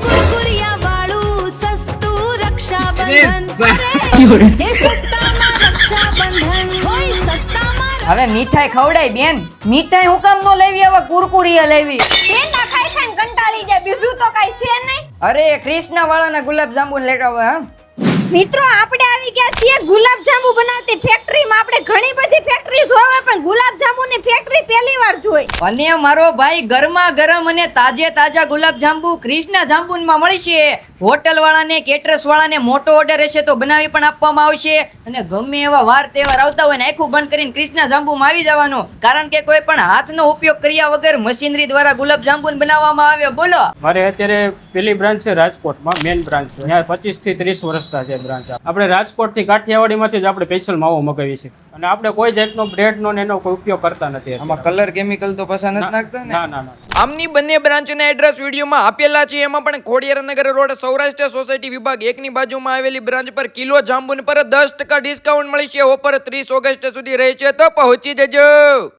કુરકુરિયા વાળું સસ્તું રક્ષાબંધન એ સસ્તામાં રક્ષાબંધન હોય સસ્તામાં હવે મીઠાઈ ખવડાય બેન. મીઠાઈ હું કામ નો લેવી, હવે કુરકુરિયા લેવી. બેન ના ખાઈ ખાઈને કંટાળી જાય, બીજું તો કઈ છે નહીં. અરે કૃષ્ણ વાળાના ગુલાબ જાંબુ લેતા આવે. હા મિત્રો આપણે આવી ગયા છીએ ગુલાબ જાંબુ બનાવતી ફેક્ટરીમાં. આપણે ઘણી બધી ફેક્ટરી જોવે પણ ગુલાબ જાંબુની ફેક્ટરી પહેલી વાર જોઈ. અને મારો ભાઈ ગરમા ગરમ અને તાજે તાજા ગુલાબ જાંબુ કૃષ્ણ જાંબુમાં મળશે. હોટલ વાળાને કેટરસ વાળાને મોટો ઓર્ડર હશે તો બનાવી પણ આપવામાં આવશે. અને ગમે એવા વાર તહેવાર આવતા હોય ને આખું બંધ કરીને કૃષ્ણ જાંબુમાં આવી જવાનું. કારણ કે કોઈ પણ હાથનો ઉપયોગ કર્યા વગર મશીનરી દ્વારા ગુલાબ જાંબુ બનાવવામાં આવે. બોલો. મારે અત્યારે પેલી બ્રાન્ચ છે રાજકોટમાં, મેન બ્રાન્ચ છે. ત્યાં 25 થી 30 વર્ષના છે બ્રાન્ચ. આપણે રાજકોટથી કાઠિયાવાડીમાંથી જ આપણે સ્પેશિયલ માવો મગાવીએ છીએ. અને આપણે કોઈ જાતનો બ્રેડનો ને એનો કોઈ ઉપયોગ કરતા નથી. આમાં કલર કેમિકલ તો પસંદ નથી નાખતા ને? ના ના ના. આમની બંને બ્રાન્ચના એડ્રેસ વિડીયોમાં આપેલા છે. એમાં પણ ખોડિયારનગર રોડ સૌરાષ્ટ્ર સોસાયટી વિભાગ 1 ની બાજુમાં આવેલી બ્રાન્ચ પર કિલો જાંબુન પર 10% ડિસ્કાઉન્ટ મળી છે. ઓફર 30 ઓગસ્ટ સુધી રહે છે, તો પહોંચી જજો.